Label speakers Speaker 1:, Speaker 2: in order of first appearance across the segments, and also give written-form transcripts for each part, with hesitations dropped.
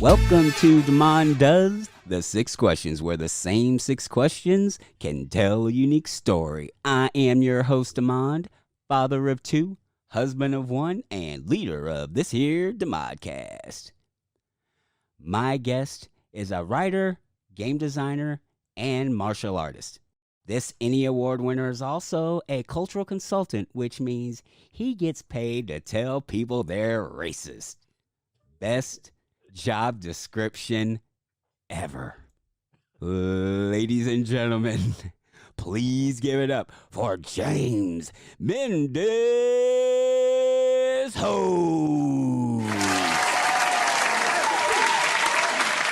Speaker 1: Welcome to Demond Does the 6 questions, where the same 6 questions can tell a unique story. I am your host, Demond, father of 2, husband of 1, and leader of this here Demodcast. My guest is a writer, game designer, and martial artist. This Emmy Award winner is also a cultural consultant, which means he gets paid to tell people they're racist. Best job description ever. Ladies and gentlemen, please give it up for James Mendez Hodes.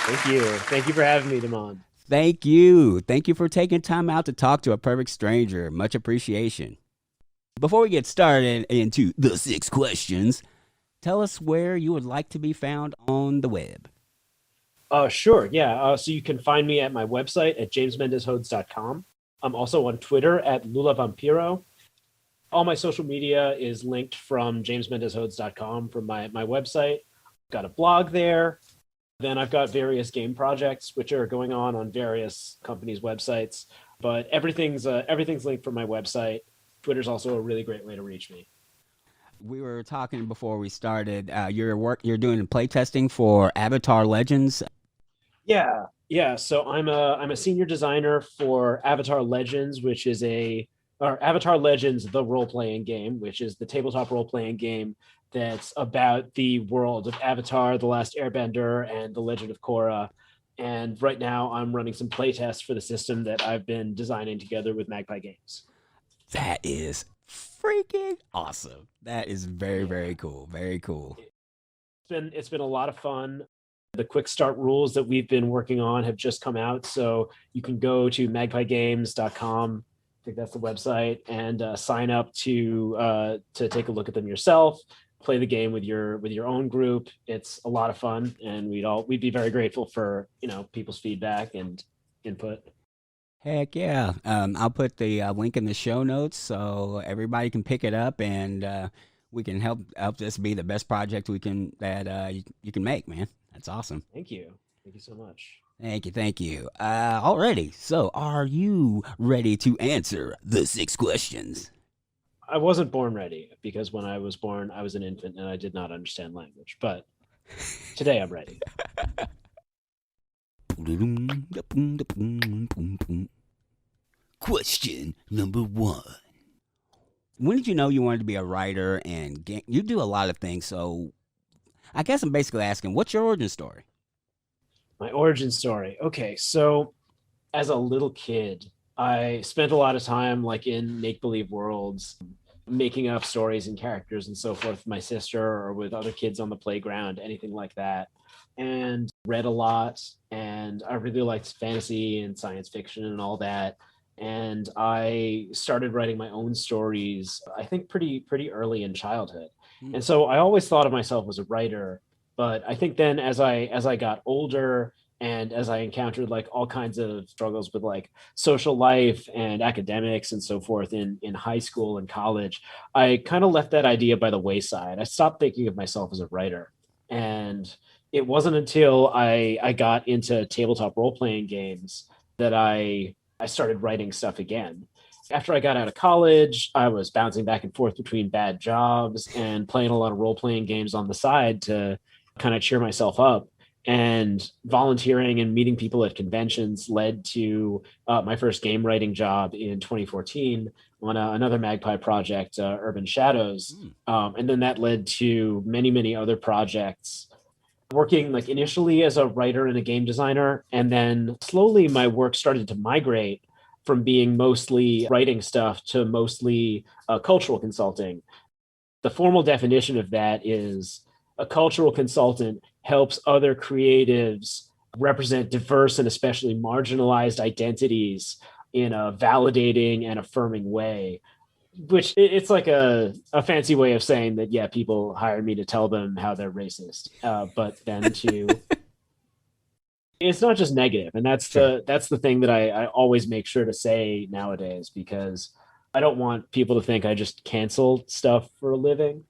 Speaker 2: Thank you. Thank you for having me, Demond.
Speaker 1: Thank you. Thank you for taking time out to talk to a perfect stranger. Much appreciation. Before we get started into the 6 questions, tell us where you would like to be found on the web.
Speaker 2: Sure. Yeah. So you can find me at my website at jamesmendezhodes.com. I'm also on Twitter at LulaVampiro. All my social media is linked from jamesmendezhodes.com from my website. I've got a blog there. Then I've got various game projects which are going on various companies' websites. But everything's linked from my website. Twitter's also a really great way to reach me.
Speaker 1: We were talking before we started. You're doing playtesting for Avatar Legends.
Speaker 2: Yeah. So I'm a senior designer for Avatar Legends, Avatar Legends, the role-playing game, which is the tabletop role-playing game that's about the world of Avatar, The Last Airbender, and The Legend of Korra. And right now I'm running some playtests for the system that I've been designing together with Magpie Games.
Speaker 1: That is freaking awesome. That is very cool. Very cool.
Speaker 2: It's been a lot of fun. The quick start rules that we've been working on have just come out, so you can go to magpiegames.com. I think that's the website, and sign up to take a look at them yourself. Play the game with your own group. It's a lot of fun, and we'd be very grateful for people's feedback and input.
Speaker 1: Heck yeah. I'll put the link in the show notes so everybody can pick it up, and we can help this be the best project you can make, man. That's awesome.
Speaker 2: Thank you so much.
Speaker 1: Thank you. Alrighty, so are you ready to answer the 6 questions?
Speaker 2: I wasn't born ready, because when I was born, I was an infant and I did not understand language. But today I'm ready.
Speaker 1: Question number 1. When did you know you wanted to be a writer? And you do a lot of things, so I guess I'm basically asking, what's your origin story?
Speaker 2: My origin story. Okay, so as a little kid, I spent a lot of time in make-believe worlds, making up stories and characters and so forth with my sister or with other kids on the playground, anything like that. And read a lot, and I really liked fantasy and science fiction and all that. And I started writing my own stories, I think pretty early in childhood. And so I always thought of myself as a writer, but I think then as I got older and as I encountered all kinds of struggles with social life and academics and so forth in high school and college, I kind of left that idea by the wayside. I stopped thinking of myself as a writer. And it wasn't until I got into tabletop role-playing games that I started writing stuff again. After I got out of college, I was bouncing back and forth between bad jobs and playing a lot of role-playing games on the side to kind of cheer myself up. And volunteering and meeting people at conventions led to my first game writing job in 2014 on another Magpie project, Urban Shadows. And then that led to many other projects, working initially as a writer and a game designer. And then slowly my work started to migrate from being mostly writing stuff to mostly cultural consulting. The formal definition of that is a cultural consultant helps other creatives represent diverse and especially marginalized identities in a validating and affirming way, which it's like a fancy way of saying that, yeah, people hire me to tell them how they're racist, but then it's not just negative. And that's the thing that I always make sure to say nowadays, because I don't want people to think I just cancel stuff for a living.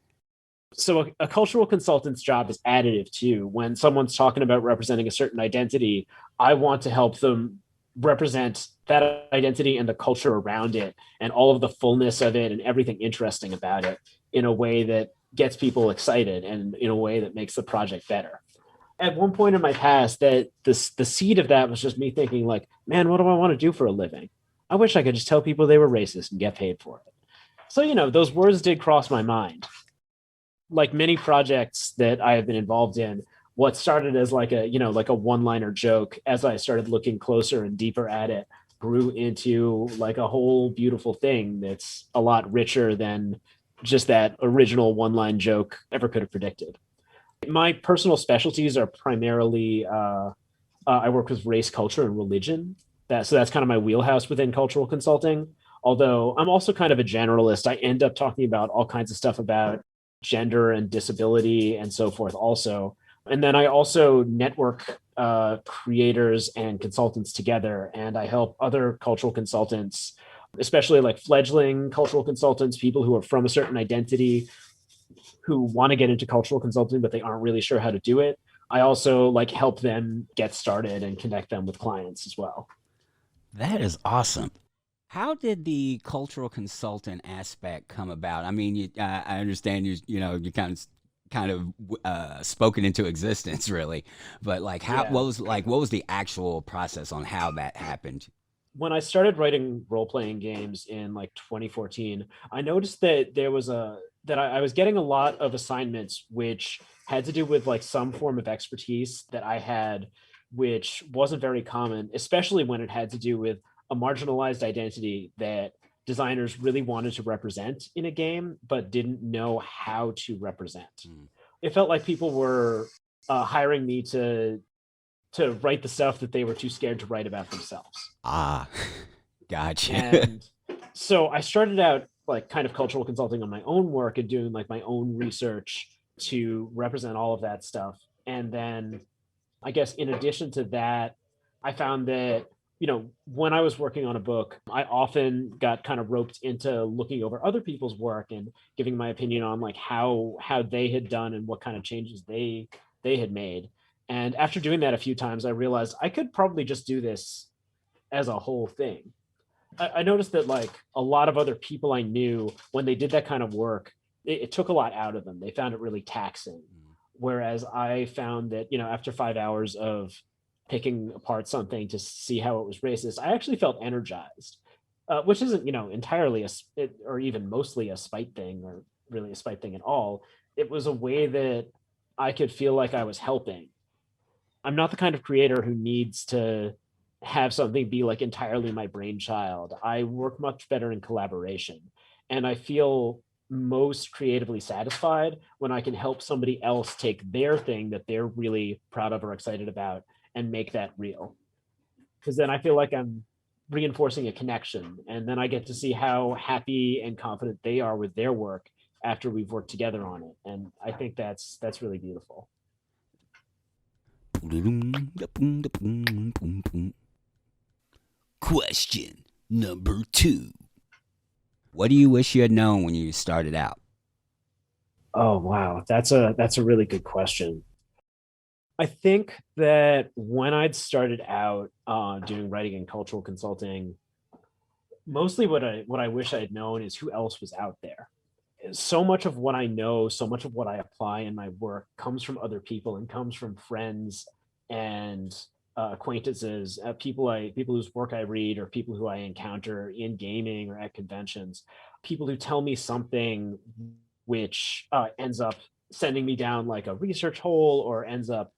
Speaker 2: So a cultural consultant's job is additive too. When someone's talking about representing a certain identity, I want to help them represent that identity and the culture around it and all of the fullness of it and everything interesting about it in a way that gets people excited and in a way that makes the project better. At one point in my past, that the seed of that was just me thinking like, man, what do I want to do for a living? I wish I could just tell people they were racist and get paid for it. So, those words did cross my mind. Like many projects that I have been involved in, what started as like a one-liner joke, as I started looking closer and deeper at it, grew into like a whole beautiful thing that's a lot richer than just that original one-line joke ever could have predicted. My personal specialties are primarily I work with race, culture, and religion. That's kind of my wheelhouse within cultural consulting. Although I'm also kind of a generalist, I end up talking about all kinds of stuff about gender and disability and so forth also. And then I also network creators and consultants together, and I help other cultural consultants, especially like fledgling cultural consultants, people who are from a certain identity, who want to get into cultural consulting, but they aren't really sure how to do it. I also like help them get started and connect them with clients as well.
Speaker 1: That is awesome. How did the cultural consultant aspect come about? I mean, I understand you kind of spoken into existence, really, but like,
Speaker 2: Yeah.
Speaker 1: what was the actual process on how that happened?
Speaker 2: When I started writing role playing games in like 2014, I noticed that I was getting a lot of assignments which had to do with like some form of expertise that I had, which wasn't very common, especially when it had to do with a marginalized identity that designers really wanted to represent in a game, but didn't know how to represent.
Speaker 1: Mm.
Speaker 2: It felt like people were hiring me to write the stuff that they were too scared to write about themselves.
Speaker 1: Ah, gotcha.
Speaker 2: And so I started out like kind of cultural consulting on my own work and doing like my own research to represent all of that stuff. And then I guess in addition to that, I found that, when I was working on a book, I often got kind of roped into looking over other people's work and giving my opinion on like how they had done and what kind of changes they had made. And after doing that a few times, I realized I could probably just do this as a whole thing. I noticed that like a lot of other people I knew, when they did that kind of work, it took a lot out of them. They found it really taxing. Whereas I found that, after 5 hours of picking apart something to see how it was racist, I actually felt energized, which isn't, entirely or even mostly a spite thing or really a spite thing at all. It was a way that I could feel like I was helping. I'm not the kind of creator who needs to have something be like entirely my brainchild. I work much better in collaboration. And I feel most creatively satisfied when I can help somebody else take their thing that they're really proud of or excited about and make that real. Because then I feel like I'm reinforcing a connection. And then I get to see how happy and confident they are with their work after we've worked together on it. And I think that's really beautiful.
Speaker 1: Question number two. What do you wish you had known when you started out?
Speaker 2: Oh wow, that's a really good question. I think that when I'd started out doing writing and cultural consulting, mostly what I wish I'd known is who else was out there. So much of what I know, so much of what I apply in my work comes from other people and comes from friends and acquaintances, people whose work I read or people who I encounter in gaming or at conventions, people who tell me something which ends up sending me down like a research hole or ends up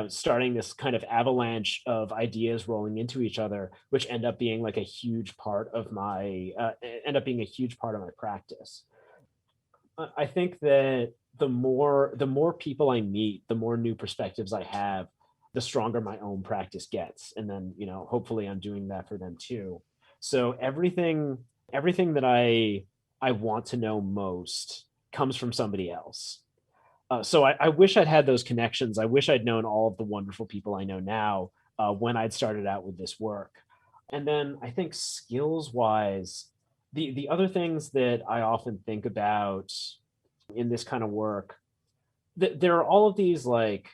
Speaker 2: starting this kind of avalanche of ideas rolling into each other, which end up being like a huge part of my end up being a huge part of my practice. I think that the more people I meet, the more new perspectives I have, the stronger my own practice gets. And then, hopefully I'm doing that for them too. So everything that I want to know most comes from somebody else. So I wish I'd had those connections. I wish I'd known all of the wonderful people I know now when I'd started out with this work. And then I think skills wise, the other things that I often think about in this kind of work there are all of these like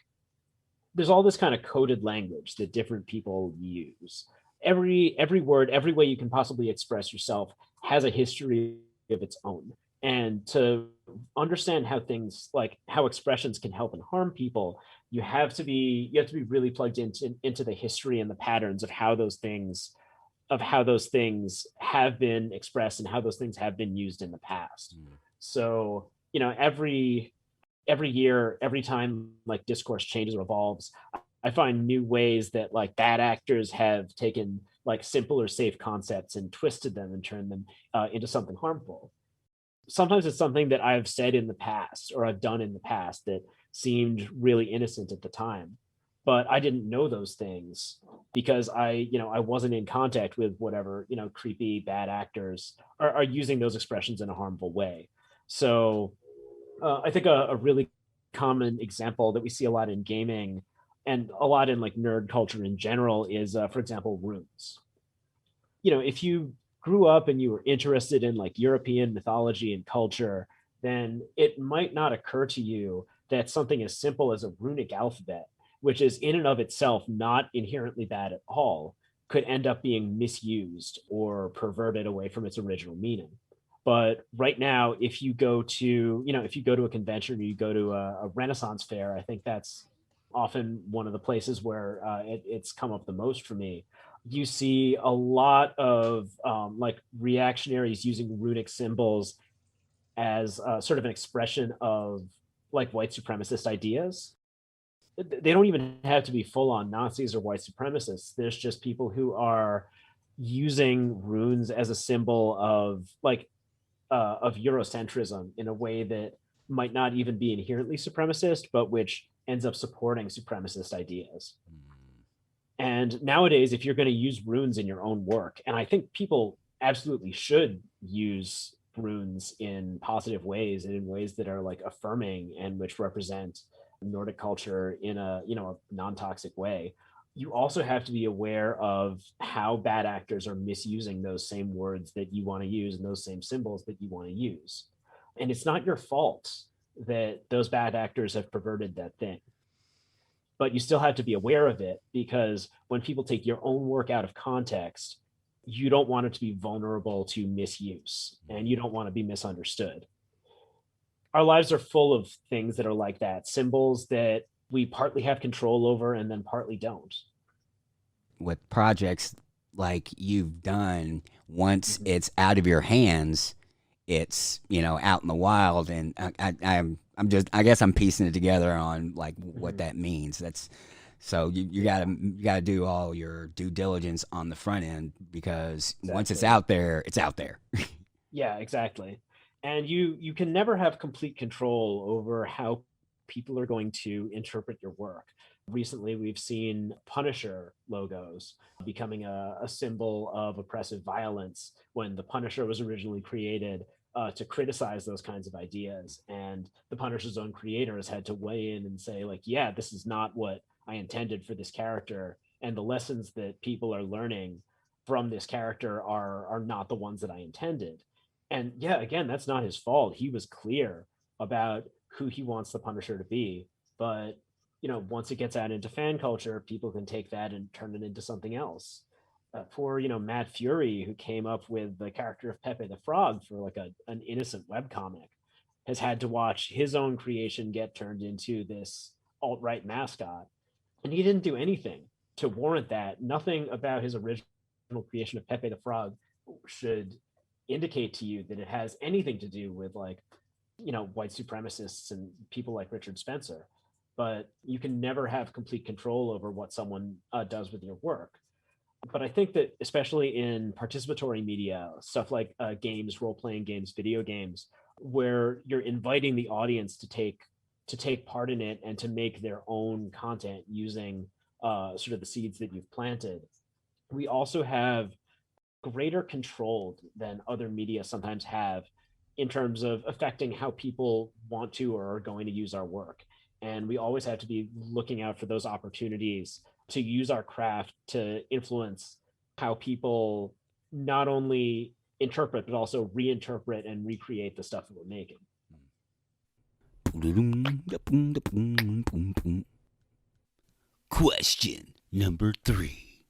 Speaker 2: there's all this kind of coded language that different people use. Every word, every way you can possibly express yourself has a history of its own. And to understand how things like how expressions can help and harm people, you have to be really plugged into the history and the patterns of how those things have been expressed and how those things have been used in the past. So, every year, every time like discourse changes or evolves, I find new ways that like bad actors have taken like simple or safe concepts and twisted them and turned them into something harmful. Sometimes it's something that I've said in the past or I've done in the past that seemed really innocent at the time, but I didn't know those things because I wasn't in contact with whatever, creepy bad actors are using those expressions in a harmful way. So I think a really common example that we see a lot in gaming and a lot in like nerd culture in general is, for example, runes. If you grew up and you were interested in like European mythology and culture, then it might not occur to you that something as simple as a runic alphabet, which is in and of itself not inherently bad at all, could end up being misused or perverted away from its original meaning. But right now, if you go to a convention or you go to a Renaissance fair, I think that's often one of the places where it's come up the most for me. You see a lot of like reactionaries using runic symbols as sort of an expression of like white supremacist ideas. They don't even have to be full on Nazis or white supremacists. There's just people who are using runes as a symbol of Eurocentrism in a way that might not even be inherently supremacist, but which ends up supporting supremacist ideas. And nowadays, if you're going to use runes in your own work, and I think people absolutely should use runes in positive ways and in ways that are like affirming and which represent Nordic culture in a non-toxic way, you also have to be aware of how bad actors are misusing those same words that you want to use and those same symbols that you want to use. And it's not your fault that those bad actors have perverted that thing. But you still have to be aware of it because when people take your own work out of context, you don't want it to be vulnerable to misuse and you don't want to be misunderstood. Our lives are full of things that are like that, symbols that we partly have control over and then partly don't.
Speaker 1: With projects like you've done, once it's out of your hands, it's out in the wild, and I guess I'm piecing it together on like what that means. That's so you gotta do all your due diligence on the front end because once it's out there, it's out there.
Speaker 2: Yeah, exactly. And you can never have complete control over how people are going to interpret your work. Recently, we've seen Punisher logos becoming a symbol of oppressive violence when the Punisher was originally created to criticize those kinds of ideas. And the Punisher's own creators had to weigh in and say, like, yeah, this is not what I intended for this character. And the lessons that people are learning from this character are not the ones that I intended. And yeah, again, that's not his fault. He was clear about who he wants the Punisher to be. But, once it gets out into fan culture, people can take that and turn it into something else. Poor, Matt Fury, who came up with the character of Pepe the Frog for like an innocent webcomic, has had to watch his own creation get turned into this alt-right mascot. And he didn't do anything to warrant that. Nothing about his original creation of Pepe the Frog should indicate to you that it has anything to do with like white supremacists and people like Richard Spencer. But you can never have complete control over what someone does with your work. But I think that especially in participatory media, stuff like games, role-playing games, video games, where you're inviting the audience to take part in it and to make their own content using sort of the seeds that you've planted, we also have greater control than other media sometimes have in terms of affecting how people want to or are going to use our work. And we always have to be looking out for those opportunities to use our craft to influence how people not only interpret, but also reinterpret and recreate the stuff that we're making.
Speaker 1: Question number 3.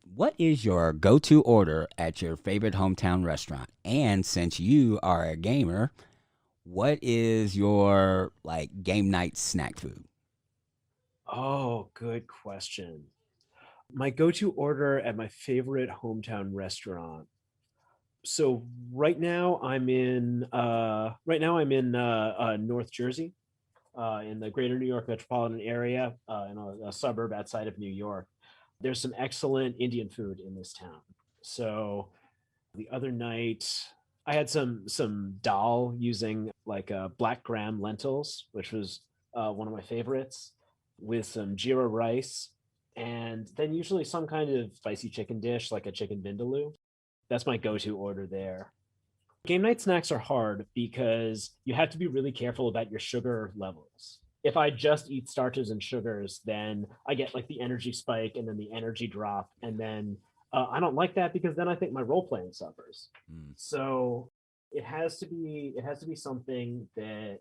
Speaker 1: What is your go-to order at your favorite hometown restaurant? And since you are a gamer, what is your game night snack food?
Speaker 2: Oh, good question. My go-to order at my favorite hometown restaurant. So right now I'm in North Jersey, in the greater New York metropolitan area, in a suburb outside of New York. There's some excellent Indian food in this town. So the other night I had some dal using black gram lentils, which was one of my favorites, with some jeera rice, and then usually some kind of spicy chicken dish like a chicken vindaloo. That's my go-to order there. Game night snacks are hard because you have to be really careful about your sugar levels. If I just eat starches and sugars, then I get like the energy spike and then the energy drop, and then I don't like that because then I think my role playing suffers. So it has to be something that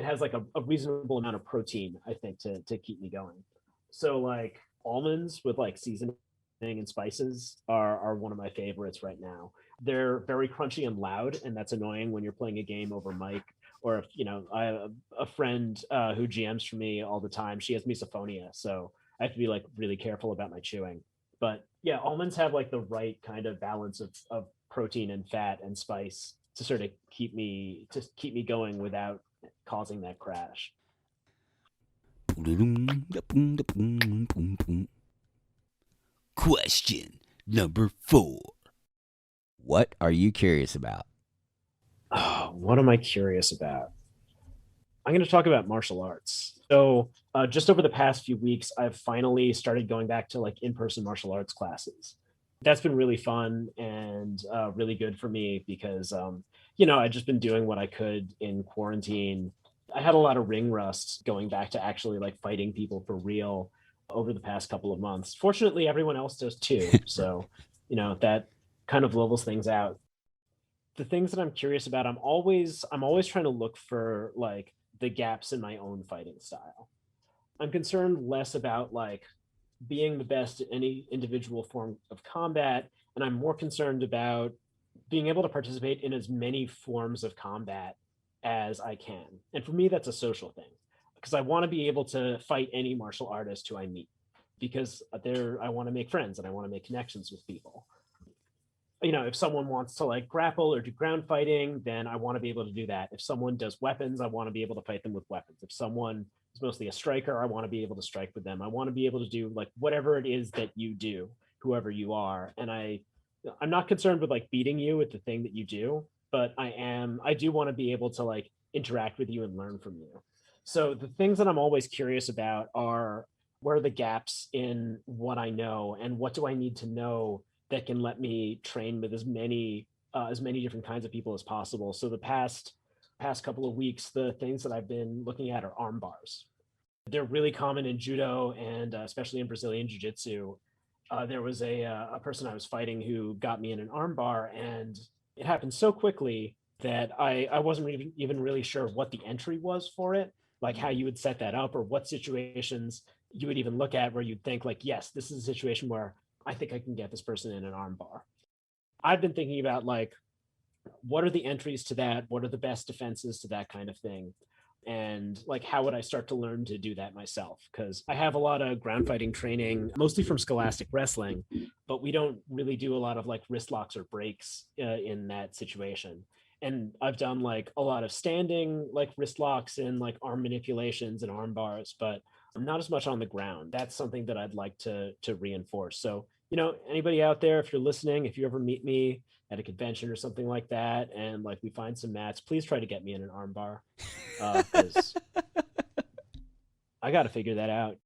Speaker 2: has like a reasonable amount of protein, I think, to keep me going. So like almonds with like seasoning and spices are one of my favorites right now. They're very crunchy and loud, and that's annoying when you're playing a game over mic. Or if I have a friend who GMs for me all the time. She has misophonia, so I have to be like really careful about my chewing. But yeah, almonds have like the right kind of balance of protein and fat and spice to sort of keep me going without causing that crash.
Speaker 1: Question number 4. What are you curious about?
Speaker 2: Oh, what am I curious about? I'm going to talk about martial arts. So, just over the past few weeks, I've finally started going back to like in-person martial arts classes. That's been really fun and really good for me because, I've just been doing what I could in quarantine. I had a lot of ring rust going back to actually like fighting people for real over the past couple of months. Fortunately, everyone else does too. So, that kind of levels things out. The things that I'm curious about, I'm always trying to look for like the gaps in my own fighting style. I'm concerned less about like being the best at any individual form of combat, and I'm more concerned about being able to participate in as many forms of combat as I can. And for me, that's a social thing because I want to be able to fight any martial artist who I meet because I want to make friends and I want to make connections with people. If someone wants to like grapple or do ground fighting, then I want to be able to do that. If someone does weapons, I want to be able to fight them with weapons. If someone is mostly a striker, I want to be able to strike with them. I want to be able to do like whatever it is that you do, whoever you are. And I'm not concerned with like beating you at the thing that you do, but I do want to be able to like interact with you and learn from you. So the things that I'm always curious about are where are the gaps in what I know and what do I need to know that can let me train with as many different kinds of people as possible. So the past couple of weeks, the things that I've been looking at are arm bars. They're really common in judo and especially in Brazilian jiu-jitsu. There was a person I was fighting who got me in an arm bar, and it happened so quickly that I wasn't even really sure what the entry was for it, like how you would set that up or what situations you would even look at where you'd think like, yes, this is a situation where I think I can get this person in an arm bar. I've been thinking about like, what are the entries to that? What are the best defenses to that kind of thing? And like, how would I start to learn to do that myself? Because I have a lot of ground fighting training, mostly from Scholastic Wrestling, but we don't really do a lot of like wrist locks or breaks in that situation. And I've done like a lot of standing, like wrist locks and like arm manipulations and arm bars, but not as much on the ground. That's something that I'd like to reinforce. So, anybody out there, if you're listening, if you ever meet me at a convention or something like that, and like we find some mats, please try to get me in an arm bar because I got to figure that out.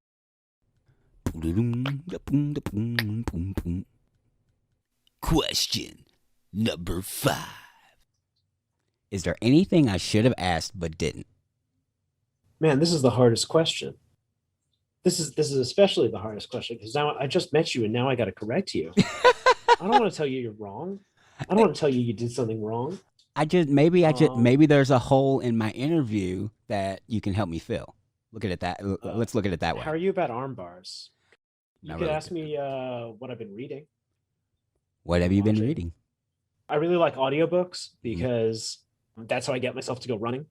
Speaker 1: Question number 5. Is there anything I should have asked but didn't?
Speaker 2: Man, this is the hardest question. This is especially the hardest question because now I just met you and now I got to correct you. I don't want to tell you you're wrong. I don't want to tell you you did something wrong.
Speaker 1: Maybe there's a hole in my interview that you can help me fill? Look at it that. Let's look at it that
Speaker 2: How
Speaker 1: way.
Speaker 2: are you about arm bars? You
Speaker 1: Not
Speaker 2: could
Speaker 1: really
Speaker 2: ask
Speaker 1: good.
Speaker 2: me what I've been reading
Speaker 1: What
Speaker 2: or
Speaker 1: have you been
Speaker 2: watching.
Speaker 1: reading?
Speaker 2: I really like audiobooks
Speaker 1: Mhm.
Speaker 2: because that's how I get myself to go running.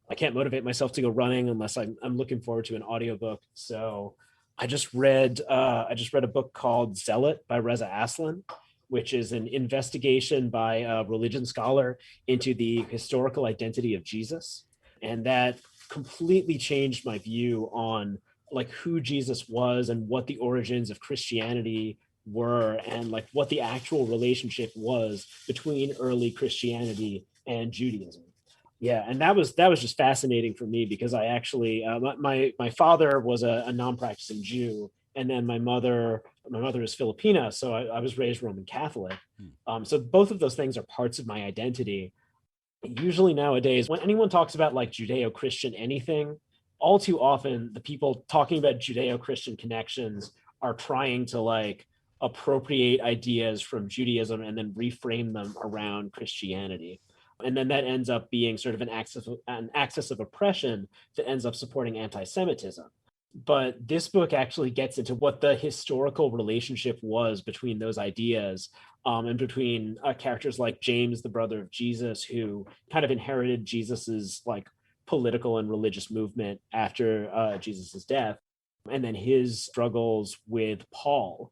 Speaker 2: I can't motivate myself to go running unless I'm looking forward to an audiobook. So I just read a book called Zealot by Reza Aslan, which is an investigation by a religion scholar into the historical identity of Jesus. And that completely changed my view on like who Jesus was and what the origins of Christianity were and like what the actual relationship was between early Christianity and Judaism. Yeah, and that was just fascinating for me because I actually my father was a non-practicing Jew, and then my mother is Filipina, so I was raised Roman Catholic.
Speaker 1: Hmm.
Speaker 2: So both of those things are parts of my identity. Usually nowadays, when anyone talks about like Judeo-Christian anything, all too often the people talking about Judeo-Christian connections are trying to like appropriate ideas from Judaism and then reframe them around Christianity. And then that ends up being sort of an axis of oppression that ends up supporting anti-Semitism. But this book actually gets into what the historical relationship was between those ideas, and between characters like James, the brother of Jesus, who kind of inherited Jesus's like political and religious movement after Jesus's death, and then his struggles with Paul,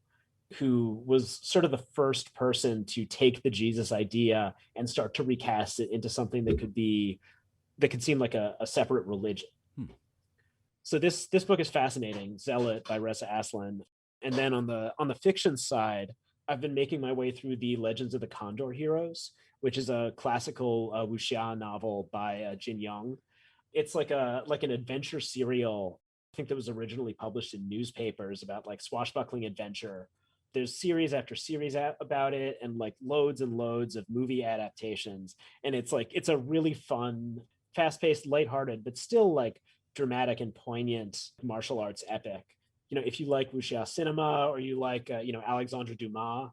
Speaker 2: who was sort of the first person to take the Jesus idea and start to recast it into something that could seem like a separate religion.
Speaker 1: Hmm.
Speaker 2: So this book is fascinating, Zealot by Reza Aslan. And then on the fiction side, I've been making my way through the Legends of the Condor Heroes, which is a classical wuxia novel by Jin Young. It's like an adventure serial. I think that was originally published in newspapers about like swashbuckling adventure. There's series after series about it, and like loads and loads of movie adaptations. And it's a really fun, fast-paced, lighthearted, but still like dramatic and poignant martial arts epic. If you like wuxia cinema or you like Alexandre Dumas,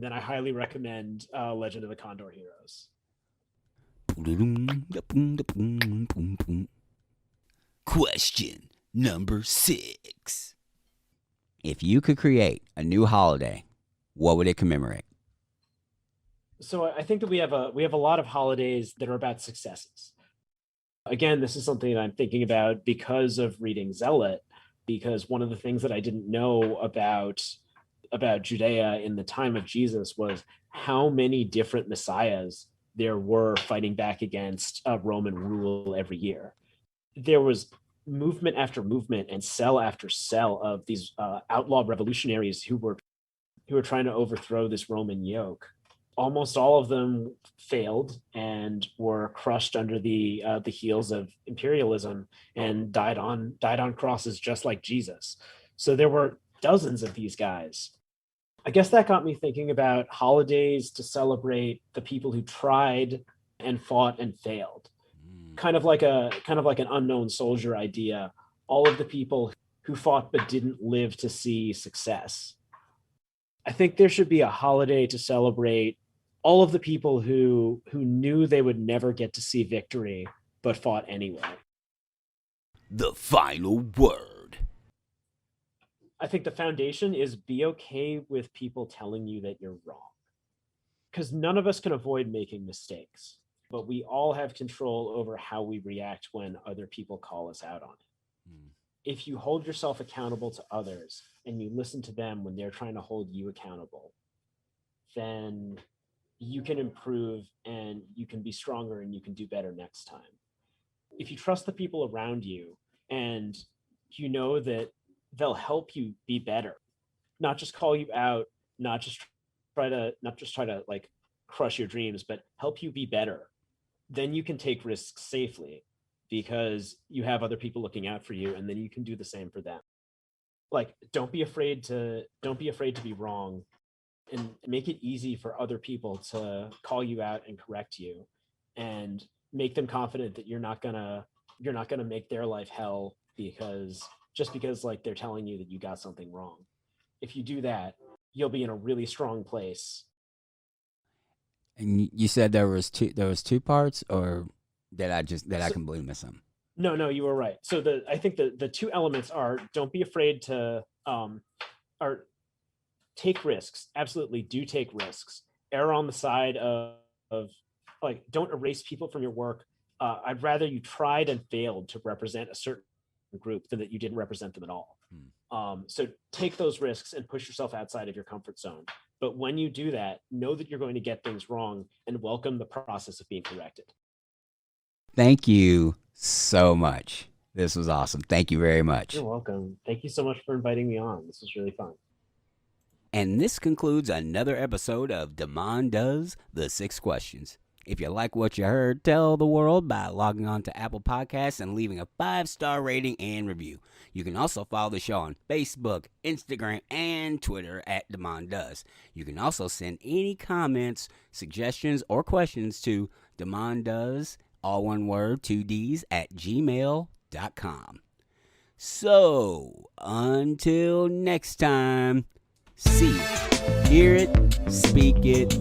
Speaker 2: then I highly recommend Legend of the Condor Heroes.
Speaker 1: Question number 6. If you could create a new holiday, what would it commemorate?
Speaker 2: So I think that we have a lot of holidays that are about successes. Again, this is something that I'm thinking about because of reading Zealot, because one of the things that I didn't know about Judea in the time of Jesus was how many different messiahs there were fighting back against Roman rule every year. There was movement after movement and cell after cell of these outlaw revolutionaries who were trying to overthrow this Roman yoke. Almost all of them failed and were crushed under the heels of imperialism and died on crosses just like Jesus. So there were dozens of these guys. I guess that got me thinking about holidays to celebrate the people who tried and fought and failed. Kind of like an unknown soldier idea. All of the people who fought but didn't live to see success. I think there should be a holiday to celebrate all of the people who knew they would never get to see victory but fought anyway.
Speaker 1: The final word.
Speaker 2: I think the foundation is be okay with people telling you that you're wrong. Because none of us can avoid making mistakes, but we all have control over how we react when other people call us out on it.
Speaker 1: Hmm.
Speaker 2: If you hold yourself accountable to others and you listen to them when they're trying to hold you accountable, then you can improve and you can be stronger and you can do better next time. If you trust the people around you and you know that they'll help you be better, not just call you out, not just try to like crush your dreams, but help you be better, then you can take risks safely because you have other people looking out for you, and then you can do the same for them. Like don't be afraid to be wrong, and make it easy for other people to call you out and correct you, and make them confident that you're not gonna make their life hell because like they're telling you that you got something wrong. If you do that, you'll be in a really strong place.
Speaker 1: And you said there was two parts, or that I
Speaker 2: So
Speaker 1: completely missed something?
Speaker 2: No, you were right. So I think the two elements are, don't be afraid to or take risks. Absolutely do take risks. Err on the side of like, don't erase people from your work. I'd rather you tried and failed to represent a certain group than that you didn't represent them at all. So take those risks and push yourself outside of your comfort zone. But when you do that, know that you're going to get things wrong and welcome the process of being corrected.
Speaker 1: Thank you so much. This was awesome. Thank you very much.
Speaker 2: You're welcome. Thank you so much for inviting me on. This was really fun.
Speaker 1: And this concludes another episode of Damon Does the 6 Questions. If you like what you heard, tell the world by logging on to Apple Podcasts and leaving a 5-star rating and review. You can also follow the show on Facebook, Instagram, and Twitter at Damon Does. You can also send any comments, suggestions, or questions to Damon Does, all one word, 2 Ds, at gmail.com. So, until next time, see it, hear it, speak it,